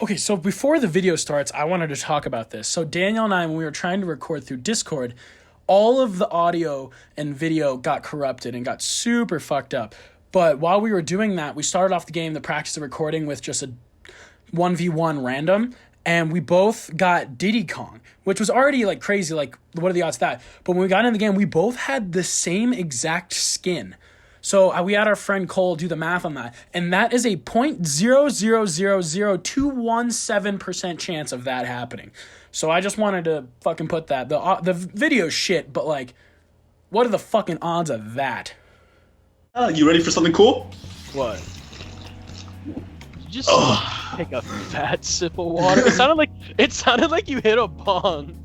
Okay, so before the video starts, I wanted to talk about this. So Daniel and I, when we were trying to record through Discord, all of the audio and video got corrupted and got super fucked up. But while we were doing that, we started off the game, the practice of recording with just a 1v1 random, and we both got Diddy Kong, which was already like crazy, like what are the odds of that? But when we got in the game, we both had the same exact skin. So we had our friend Cole do the math on that, and that is a 0.0000217% chance of that happening. So I just wanted to fucking put that. The video shit, but like, what are the fucking odds of that? You ready for something cool? What? You just take a fat sip of water. It sounded like you hit a bong.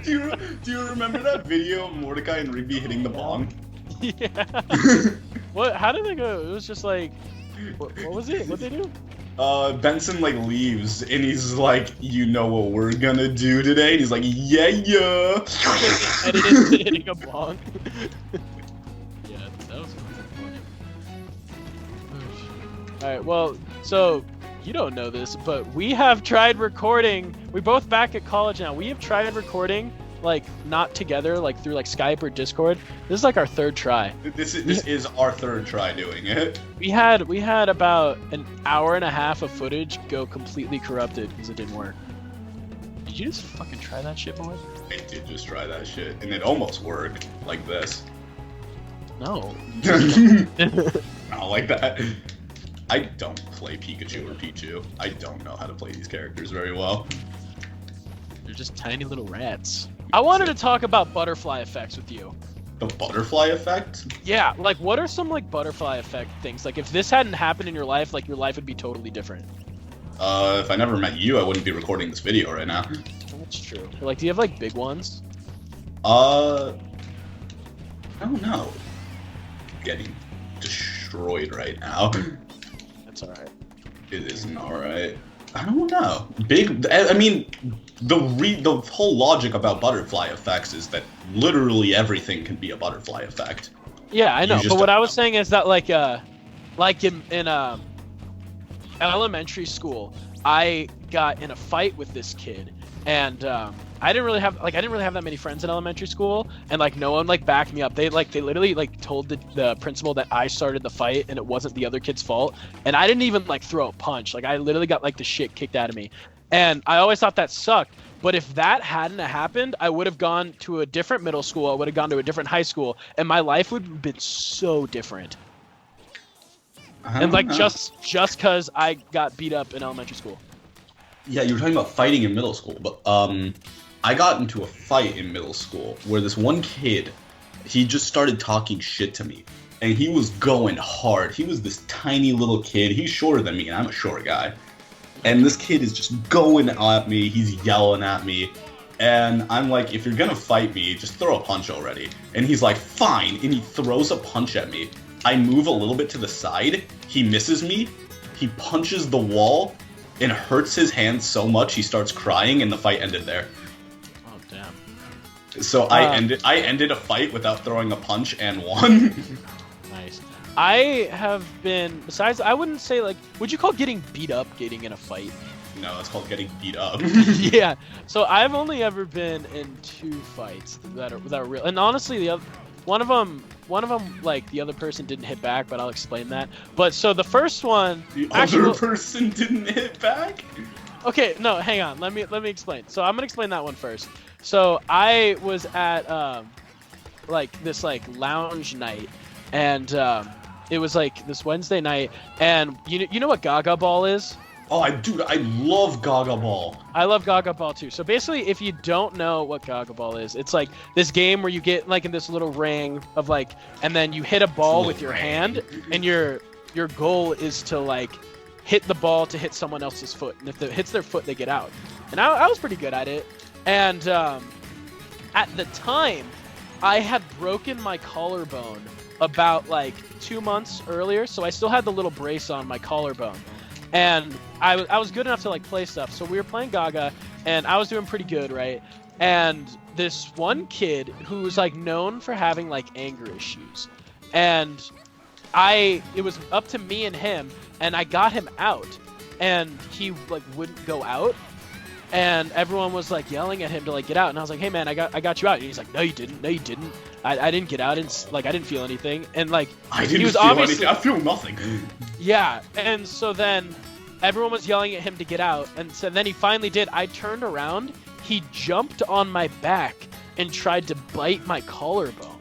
Do you remember that video of Mordecai and Rigby hitting the bong? Yeah. What? How did they go? It was just like, what was it? What they do? Benson like leaves and he's like, you know what we're gonna do today? And he's like, yeah. Edited to hitting a bong. Yeah, that was funny. Alright, well, so you don't know this, but we have tried recording. We're both back at college now. We have tried recording, like, not together, like through like Skype or Discord. This is like our third try. This is our third try doing it. We had about an hour and a half of footage go completely corrupted because it didn't work. Did you just fucking try that shit, boy? I did just try that shit, and it almost worked like this. No. Not like that. I don't play Pikachu or Pichu. I don't know how to play these characters very well. They're just tiny little rats. I wanted to talk about butterfly effects with you. The butterfly effect? Yeah, like what are some like butterfly effect things? Like if this hadn't happened in your life, like your life would be totally different. If I never met you, I wouldn't be recording this video right now. That's true. Like, do you have like big ones? I don't know. Getting destroyed right now. That's alright. It isn't alright. I don't know. I mean, the whole logic about butterfly effects is that literally everything can be a butterfly effect. Yeah, I know. But what I was saying is that like in elementary school, I got in a fight with this kid, and I didn't really have that many friends in elementary school, and like no one like backed me up. They literally like told the principal that I started the fight and it wasn't the other kid's fault, and I didn't even like throw a punch. Like I literally got like the shit kicked out of me, and I always thought that sucked. But if that hadn't happened, I would have gone to a different middle school. I would have gone to a different high school, and my life would have been so different. And like just because I got beat up in elementary school. Yeah, you were talking about fighting in middle school, but I got into a fight in middle school where this one kid, he just started talking shit to me, and he was going hard. He was this tiny little kid. He's shorter than me, and I'm a short guy. And this kid is just going at me. He's yelling at me. And I'm like, if you're gonna fight me, just throw a punch already. And he's like, fine. And he throws a punch at me. I move a little bit to the side. He misses me. He punches the wall and hurts his hand so much he starts crying, and the fight ended there. Oh damn. So I ended a fight without throwing a punch and won. Nice. I have been, besides, I wouldn't say like, would you call getting beat up getting in a fight? No, that's called getting beat up. Yeah. So I've only ever been in 2 fights that are real. And honestly, the other one of them like the other person didn't hit back, but I'll explain that. But so the first one, The other person didn't hit back? okay, no, hang on. Let me explain. So I'm gonna explain that one first. So I was at like this like lounge night, and it was like this Wednesday night, and you know what Gaga Ball is? Oh, dude, I love Gaga Ball. I love Gaga Ball too. So basically, if you don't know what Gaga Ball is, it's like this game where you get like in this little ring of like, and then you hit a ball with your hand, and your goal is to like hit the ball to hit someone else's foot, and if it hits their foot, they get out. And I was pretty good at it. And at the time, I had broken my collarbone about like 2 months earlier, so I still had the little brace on my collarbone. And I was good enough to like play stuff. So we were playing Gaga, and I was doing pretty good, right? And this one kid who was like known for having like anger issues, and it was up to me and him, and I got him out. and he like wouldn't go out. And everyone was like yelling at him to like get out, and I was like, "Hey man, I got you out." And he's like, "No, you didn't. No, you didn't. I didn't get out, and like I didn't feel anything." And like he was obviously, I feel nothing. Yeah, and so then everyone was yelling at him to get out, and so then he finally did. I turned around, he jumped on my back and tried to bite my collarbone.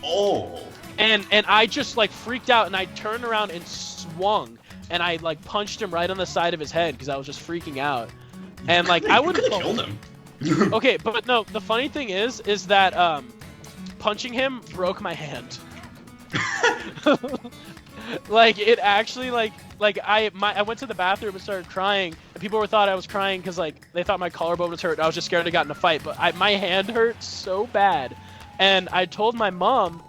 Oh. And I just like freaked out, and I turned around and swung, and I like punched him right on the side of his head because I was just freaking out. And like I would have killed him. Okay, but no, the funny thing is that punching him broke my hand. Like it actually like I went to the bathroom and started crying, and people thought I was crying because like they thought my collarbone was hurt. I was just scared I got in a fight, but my hand hurt so bad, and I told my mom.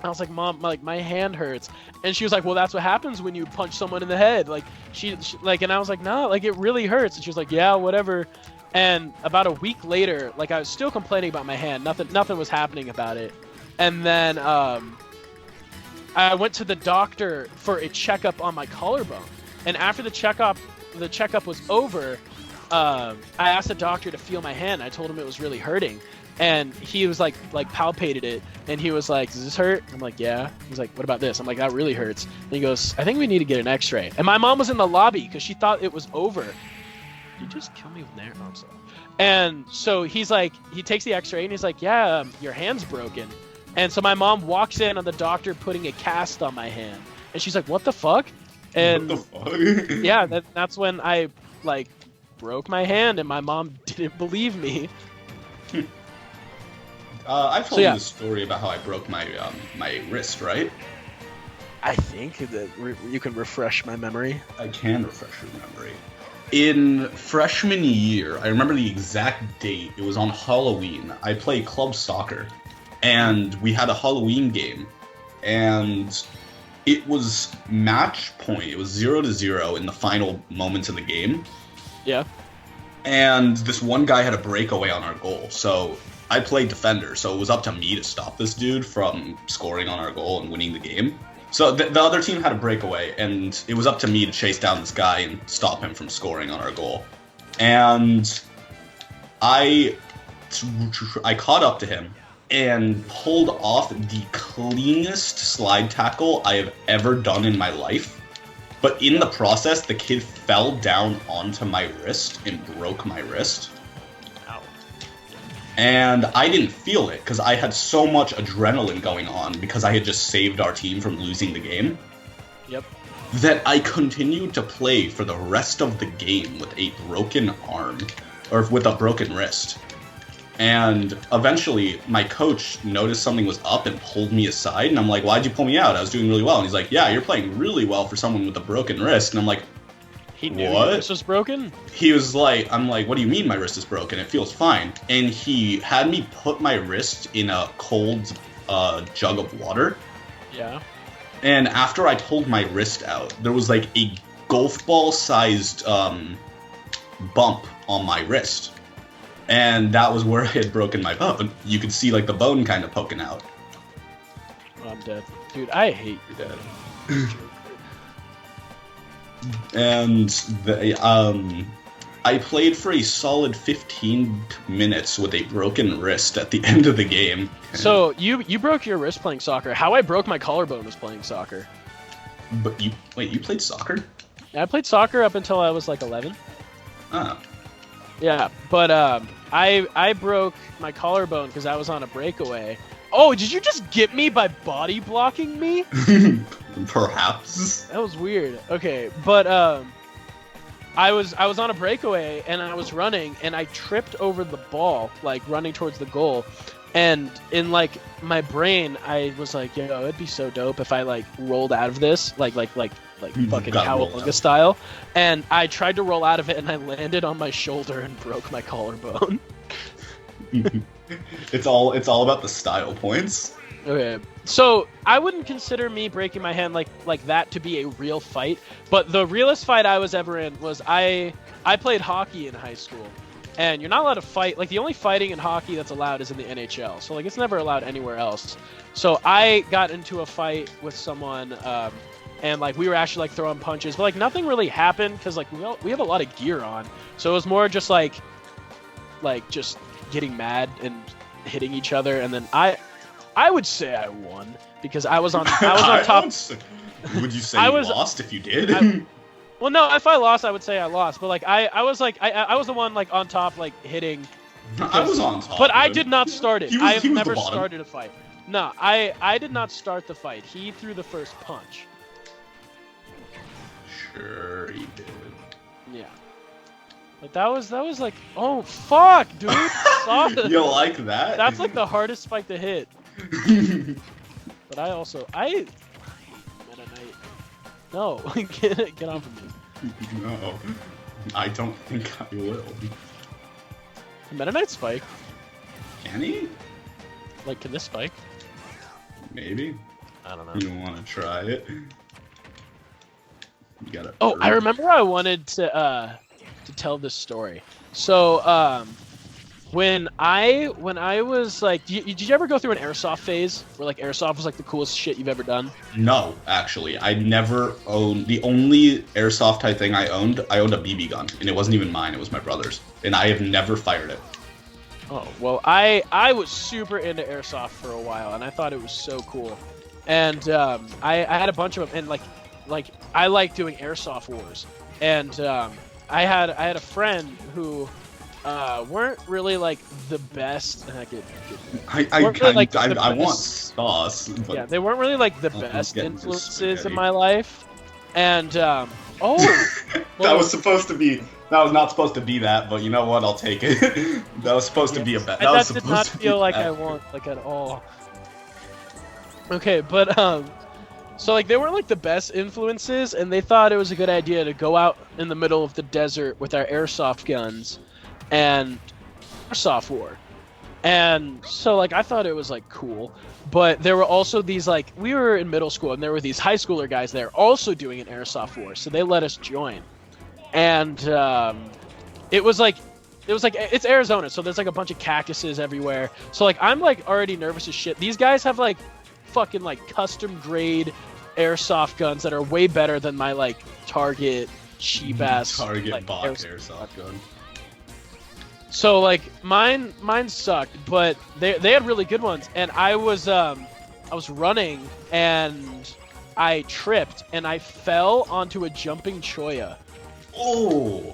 I was like, "Mom, like my hand hurts," and she was like, "Well, that's what happens when you punch someone in the head." Like she like, and I was like, "No, like it really hurts," and she was like, "Yeah, whatever." And about a week later, like I was still complaining about my hand. Nothing was happening about it, and then I went to the doctor for a checkup on my collarbone, and after the checkup was over, I asked the doctor to feel my hand. I told him it was really hurting. And he was like palpated it, and he was like, "Does this hurt?" I'm like, "Yeah." He's like, "What about this?" I'm like, "That really hurts." And he goes, "I think we need to get an X-ray." And my mom was in the lobby because she thought it was over. Did you just kill me with an air? Oh, I'm sorry. And so he's like, he takes the X-ray, and he's like, "Yeah, your hand's broken." And so my mom walks in on the doctor putting a cast on my hand, and she's like, "What the fuck?" And what the fuck? Yeah, that's when I like broke my hand, and my mom didn't believe me. I've told you the story about how I broke my my wrist, right? I think that you can refresh my memory. I can refresh your memory. In freshman year, I remember the exact date. It was on Halloween. I played club soccer, and we had a Halloween game, and it was match point. It was 0-0 in the final moments of the game. Yeah. And this one guy had a breakaway on our goal, so I played defender, so it was up to me to stop this dude from scoring on our goal and winning the game. So the other team had a breakaway, and it was up to me to chase down this guy and stop him from scoring on our goal. And I caught up to him and pulled off the cleanest slide tackle I have ever done in my life. But in the process, the kid fell down onto my wrist and broke my wrist. And I didn't feel it because I had so much adrenaline going on because I had just saved our team from losing the game. Yep. That I continued to play for the rest of the game with a broken arm, or with a broken wrist. And eventually, my coach noticed something was up and pulled me aside, and I'm like, "Why'd you pull me out? I was doing really well." And he's like, "Yeah, you're playing really well for someone with a broken wrist." And I'm like, he knew your wrist was broken? He was like, I'm like, "What do you mean my wrist is broken? It feels fine." And he had me put my wrist in a cold jug of water. Yeah. And after I pulled my wrist out, there was like a golf ball sized bump on my wrist. And that was where I had broken my bone. You could see like the bone kind of poking out. Oh, I'm dead. Dude, I hate your dad. And I played for a solid 15 minutes with a broken wrist at the end of the game. So you broke your wrist playing soccer. How I broke my collarbone was playing soccer. But you played soccer? Yeah, I played soccer up until I was like 11. Ah. Yeah, but I broke my collarbone because I was on a breakaway. Oh, did you just get me by body blocking me? Perhaps. That was weird. Okay, but I was on a breakaway and I was running and I tripped over the ball, like running towards the goal. And in like my brain, I was like, "Yo, it'd be so dope if I like rolled out of this, like fucking Cowabunga style." And I tried to roll out of it and I landed on my shoulder and broke my collarbone. It's all about the style points. Okay, so I wouldn't consider me breaking my hand like that to be a real fight, but the realest fight I was ever in was I played hockey in high school, and you're not allowed to fight. Like the only fighting in hockey that's allowed is in the NHL, so like it's never allowed anywhere else. So I got into a fight with someone and like we were actually like throwing punches, but like nothing really happened because like we have a lot of gear on, so it was more just like just getting mad and hitting each other, and then I would say I won because I was on top. Would you say you lost if you did? Well, no, if I lost, I would say I lost, but like I was the one like on top like hitting. I was on top. But I did not start it. I have never the started a fight. No, I did not start the fight. He threw the first punch. Sure he did. Yeah. Like that was like, oh fuck, dude. You like that? That's like the hardest spike to hit. But I hate Meta Knight. No, get on from me. No, I don't think I will. Meta Knight spike. Can he? Like, can this spike? Maybe. I don't know. You want to try it? You gotta. Oh, I remember I wanted to tell this story. So, when I was like, did you ever go through an airsoft phase where like airsoft was like the coolest shit you've ever done? No, actually, I never owned. The only airsoft type thing I owned a BB gun, and it wasn't even mine. It was my brother's, and I have never fired it. Oh well, I was super into airsoft for a while, and I thought it was so cool, and I had a bunch of them, and like I like doing airsoft wars, and I had a friend who weren't really like the best. I want sauce. But yeah, they weren't really like the best influences in my life, and oh, that was supposed to be. That was not supposed to be that, but you know what? I'll take it. That was supposed to be a bet. That did not feel like I want like at all. Okay, but so like they weren't like the best influences, and they thought it was a good idea to go out in the middle of the desert with our airsoft guns and airsoft war. And so like I thought it was like cool, but there were also these like we were in middle school and there were these high schooler guys there also doing an airsoft war, so they let us join. And it was like it's Arizona, so there's like a bunch of cactuses everywhere. So like I'm like already nervous as shit. These guys have like fucking like custom grade airsoft guns that are way better than my like Target cheap ass Target box airsoft gun. So like mine sucked, but they had really good ones, and I was running and I tripped and I fell onto a jumping cholla. Oh.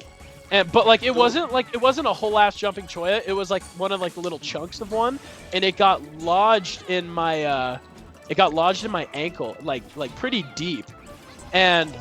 But like it wasn't a whole ass jumping cholla. It was like one of like the little chunks of one, and it got lodged in my ankle like pretty deep, and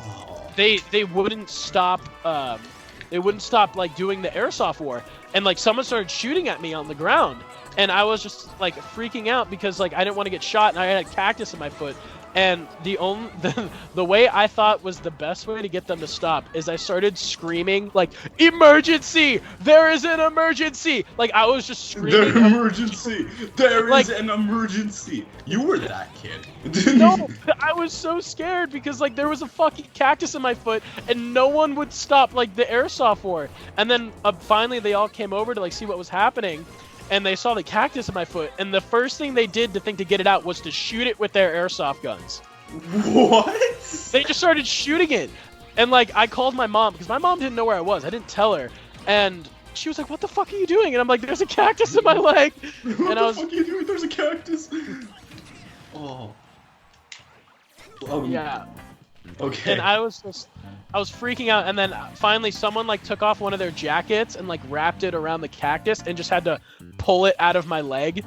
they wouldn't stop like doing the airsoft war, and like someone started shooting at me on the ground, and I was just like freaking out because like I didn't want to get shot, and I had a cactus in my foot. And the way I thought was the best way to get them to stop is I started screaming like, "Emergency! There is an emergency!" Like I was just screaming. The emergency! There is an emergency! You were that kid. No, I was so scared because like there was a fucking cactus in my foot and no one would stop like the airsoft war. And then finally they all came over to like see what was happening. And they saw the cactus in my foot, and the first thing they did to think to get it out was to shoot it with their airsoft guns. What? They just started shooting it. And like I called my mom because my mom didn't know where I was. I didn't tell her. And she was like, "What the fuck are you doing?" And I'm like, "There's a cactus in my leg." What the fuck are you doing? There's a cactus. Oh. Yeah. Okay. And I was freaking out, and then finally someone like took off one of their jackets and like wrapped it around the cactus and just had to pull it out of my leg.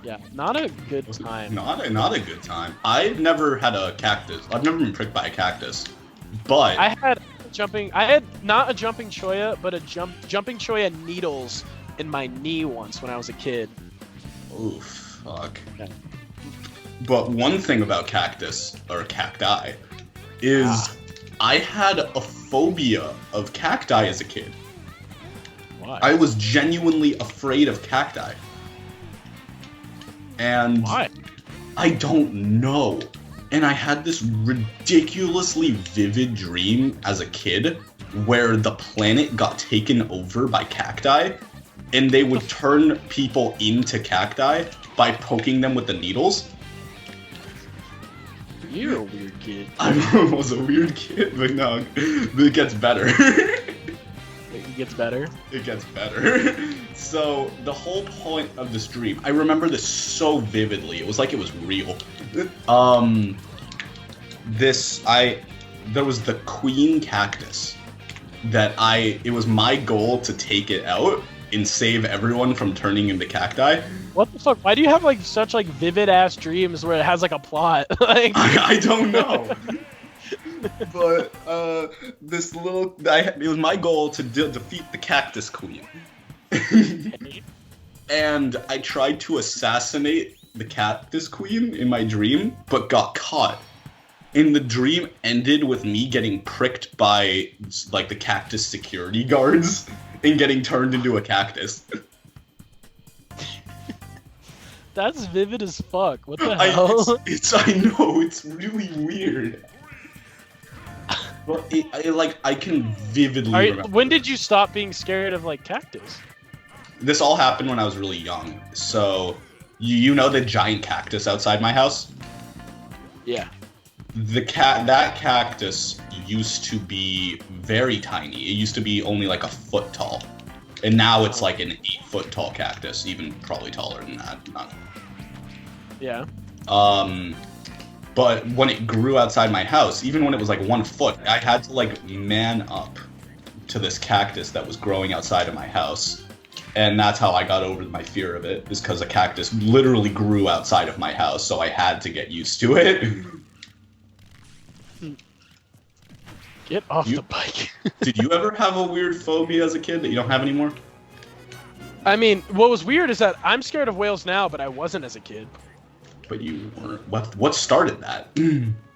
Yeah, not a good time. Not a good time. I've never had a cactus. I've never been pricked by a cactus. But I had not a jumping cholla, but a jumping cholla needles in my knee once when I was a kid. Oof, fuck. Yeah. But one thing about cactus, or cacti, is I had a phobia of cacti as a kid. Why? I was genuinely afraid of cacti. And why? I don't know. And I had this ridiculously vivid dream as a kid where the planet got taken over by cacti, and they would turn people into cacti by poking them with the needles. You're a weird kid. I was a weird kid, but no, it gets better. It gets better? It gets better. So, the whole point of this dream, I remember this so vividly. It was like it was real. There was the queen cactus that it was my goal to take it out and save everyone from turning into cacti. What the fuck? Why do you have like such like vivid ass dreams where it has like a plot? Like I don't know. But it was my goal to defeat the cactus queen. And I tried to assassinate the cactus queen in my dream, but got caught. And the dream ended with me getting pricked by like the cactus security guards and getting turned into a cactus. That's vivid as fuck. What the hell? I know, it's really weird. But I can vividly remember. When did you stop being scared of like cactus? This all happened when I was really young. So, you know the giant cactus outside my house? Yeah. That cactus used to be very tiny. It used to be only like a foot tall. And now it's like an 8-foot tall cactus, even probably taller than that. Yeah. But when it grew outside my house, even when it was like 1 foot, I had to like man up to this cactus that was growing outside of my house. And that's how I got over my fear of it, is because a cactus literally grew outside of my house, so I had to get used to it. Get off the bike. Did you ever have a weird phobia as a kid that you don't have anymore? I mean, what was weird is that I'm scared of whales now, but I wasn't as a kid. But you weren't. What started that?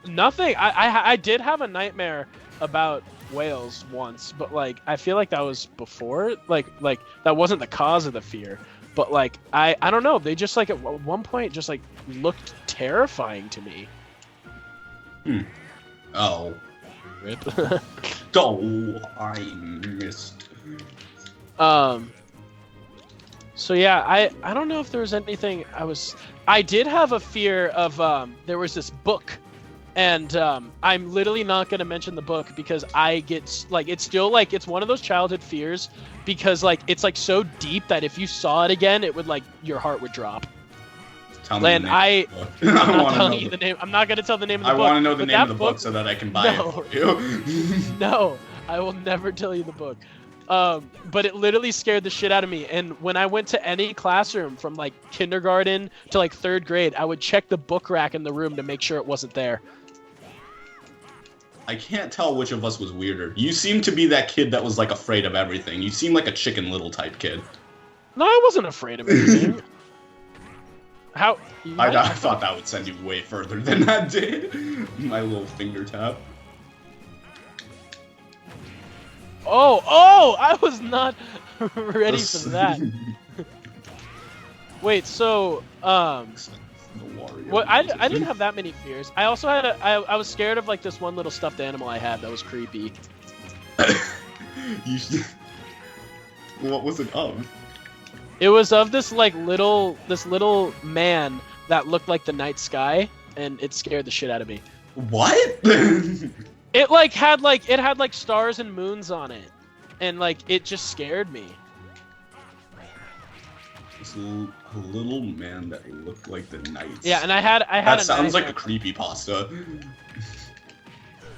Nothing. I did have a nightmare about whales once, but like I feel like that was before. Like that wasn't the cause of the fear. But like I don't know. They just like at one point just like looked terrifying to me. Oh. Rip. Oh, I missed. So yeah, I don't know if there was anything I did have a fear of there was this book, and I'm literally not gonna mention the book because I get like it's still like it's one of those childhood fears because like it's like so deep that if you saw it again it would like your heart would drop. Tell me And I'm not telling you the name. I'm not gonna tell the name of the book. I want to know the name of the book so that I can buy it for you. No, I will never tell you the book. But it literally scared the shit out of me. And when I went to any classroom from like kindergarten to like 3rd grade, I would check the book rack in the room to make sure it wasn't there. I can't tell which of us was weirder. You seem to be that kid that was like afraid of everything. You seem like a Chicken Little type kid. No, I wasn't afraid of anything. I thought that would send you way further than that did. My little finger tap. Oh! I was not ready for that. Wait, so what? I didn't have that many fears. I also had I was scared of like this one little stuffed animal I had that was creepy. What was it of? It was of this little man that looked like the night sky, and it scared the shit out of me. What? It had stars and moons on it, and like it just scared me. This little man that looked like the night. Yeah, and I had. That sounds like a creepypasta.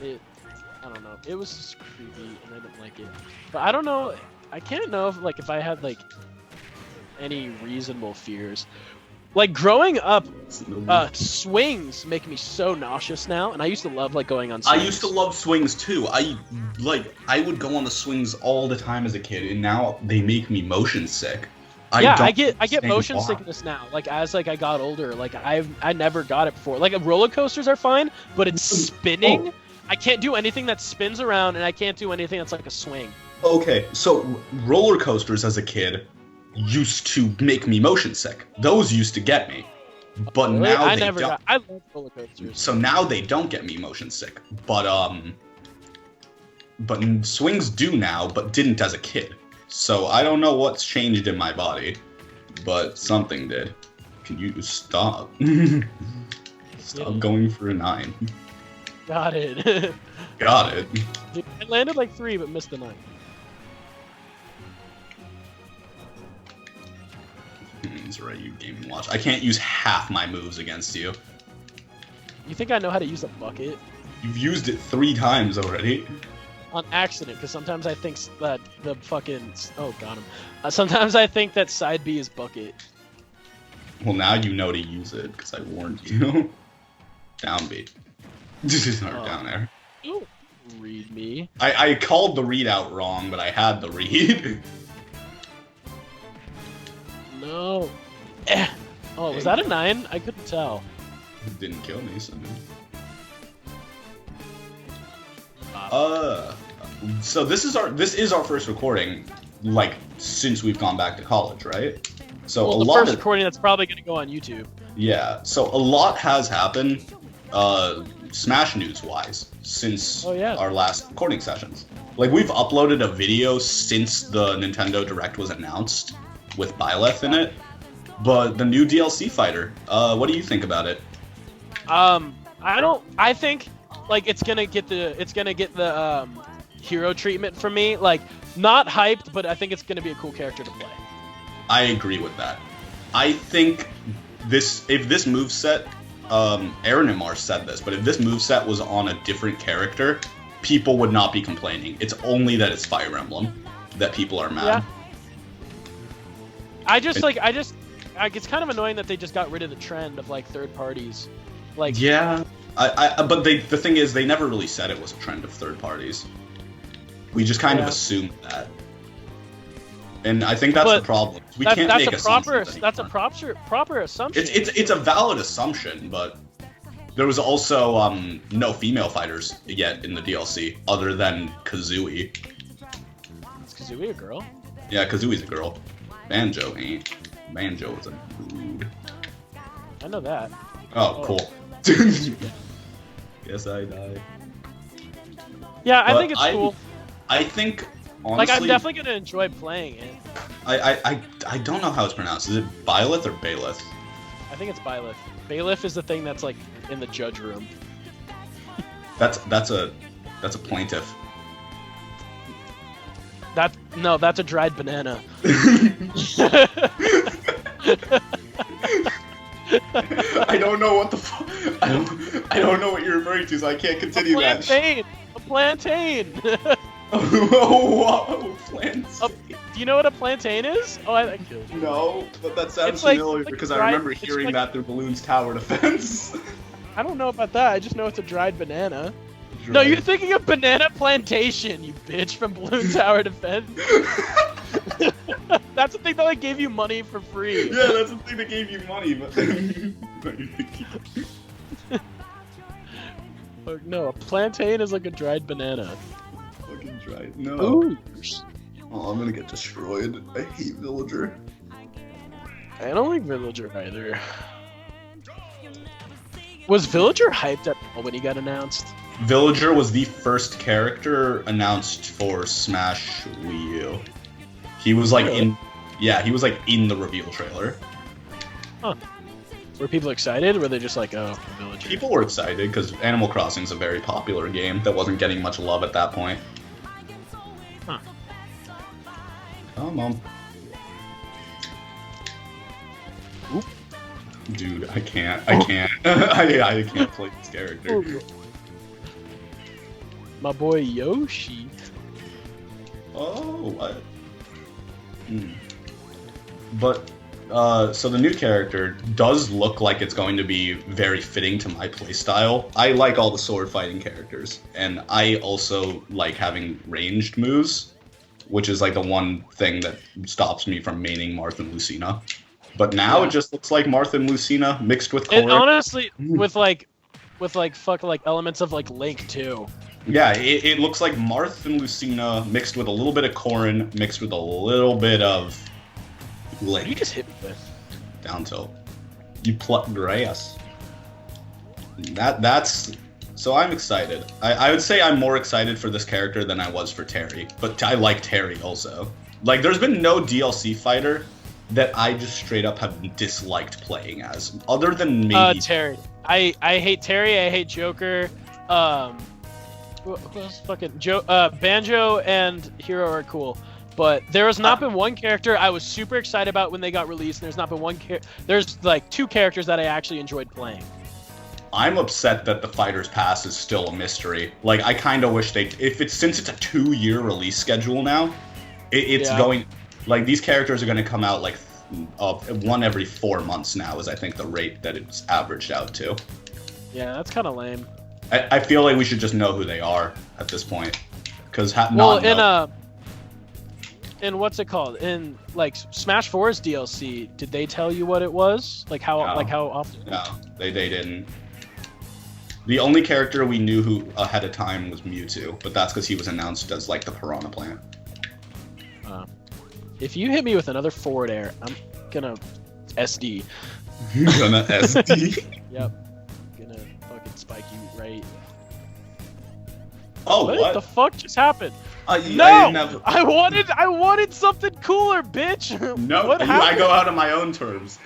I don't know. It was just creepy, and I didn't like it. But I don't know. I can't know if I had like any reasonable fears. Like growing up, swings make me so nauseous now, and I used to love like going on swings. I used to love swings too. I would go on the swings all the time as a kid, and now they make me motion sick. I get motion sickness now. Like as like I got older, like I never got it before. Like roller coasters are fine, but it's spinning. Oh. I can't do anything that spins around, and I can't do anything that's like a swing. Okay, so roller coasters as a kid used to make me motion sick. Those used to get me. But really? Now I love roller coasters. So now they don't get me motion sick. But swings do now, but didn't as a kid. So I don't know what's changed in my body, but something did. Can you stop? Stop going for a 9. Got it. Got it. Dude, I landed like 3, but missed the 9. That's right, you gaming watch. I can't use half my moves against you. You think I know how to use a bucket? You've used it 3 times already. On accident, because sometimes I think that the fucking... Oh, got him. Sometimes I think that side B is bucket. Well, now you know to use it, because I warned you. Down B. Or down there. Ooh, read me. I called the readout wrong, but I had the read. No. Oh, was that a 9? I couldn't tell. It didn't kill me, so... So this is our first recording, like, since we've gone back to college, right? So well, the first recording that's probably going to go on YouTube. Yeah, so a lot has happened, Smash News-wise, since our last recording sessions. Like, we've uploaded a video since the Nintendo Direct was announced, with Byleth in it, but the new DLC fighter, what do you think about it? I think, like, it's gonna get the hero treatment from me. Like, not hyped, but I think it's gonna be a cool character to play. I agree with that. I think if this moveset, Aaron and Mars said this, but if this moveset was on a different character, people would not be complaining. It's only that it's Fire Emblem that people are mad. Yeah. It's kind of annoying that they just got rid of the trend of, like, third parties. Like, yeah, but the thing is, they never really said it was a trend of third parties. We just kind of assumed that, and I think that's the problem. We can't make assumptions. That's a proper assumption. It's a valid assumption, but there was also no female fighters yet in the DLC other than Kazooie. Is Kazooie a girl? Yeah, Kazooie's a girl. Banjo ain't. Banjo is a dude. I know that. Oh, cool. Guess I died. Yeah, I think it's cool. I think, honestly... Like, I'm definitely gonna enjoy playing it. I don't know how it's pronounced. Is it Byleth or Bayleth? I think it's Byleth. Bailiff is the thing that's, like, in the judge room. That's a plaintiff. That's a dried banana. I don't know what the fuck. I don't know what you're referring to, so I can't continue that. A plantain. Whoa, plantain. Do you know what a plantain is? Oh, I killed you. No, but that sounds familiar because I remember hearing that through Balloon's tower defense. I don't know about that. I just know it's a dried banana. No, you're thinking of Banana Plantation, you bitch, from Balloon Tower Defense. That's the thing that, like, gave you money for free. Yeah, that's the thing that gave you money, but... No, a plantain is like a dried banana. Fucking dried. No. Ooh. Oh, I'm gonna get destroyed. I hate Villager. I don't like Villager either. Was Villager hyped at all when he got announced? Villager was the first character announced for Smash Wii U. He was like he was like in the reveal trailer. Huh. Were people excited, or were they just like, oh, Villager? People were excited because Animal Crossing is a very popular game that wasn't getting much love at that point. Huh. Oh, Mom. Oop. Dude, I can't. I can't play this character. Ooh. My boy Yoshi. Oh, what? But, so the new character does look like it's going to be very fitting to my playstyle. I like all the sword fighting characters, and I also like having ranged moves, which is like the one thing that stops me from maining Marth and Lucina. But now it just looks like Marth and Lucina mixed with Korra. And honestly, with elements of like Link too. Yeah, it looks like Marth and Lucina mixed with a little bit of Corrin, mixed with a little bit of Link. What you just hit me with? Down tilt. You plucked grass. That's... So I'm excited. I would say I'm more excited for this character than I was for Terry. But I like Terry also. Like, there's been no DLC fighter that I just straight up have disliked playing as, other than maybe Terry. I hate Terry. I hate Joker. Who else? Fucking Banjo and Hero are cool, but there has not been one character I was super excited about when they got released. And there's not been one there's like 2 characters that I actually enjoyed playing. I'm upset that the Fighter's Pass is still a mystery. Like, I kind of wish since it's a 2-year release schedule now, it's going, like, these characters are going to come out, like, one every 4 months now is, I think, the rate that it's averaged out to. Yeah, that's kind of lame. I feel like we should just know who they are at this point. Because, in what's it called? In, like, Smash 4's DLC, did they tell you what it was? Like, how often? No, they didn't. The only character we knew who ahead of time was Mewtwo, but that's because he was announced as, like, the Piranha Plant. If you hit me with another forward air, I'm gonna SD. You're gonna SD? Yep. Gonna fucking spike you right. Oh, what? The fuck just happened? No! I wanted something cooler, bitch! No, what happened? I go out on my own terms.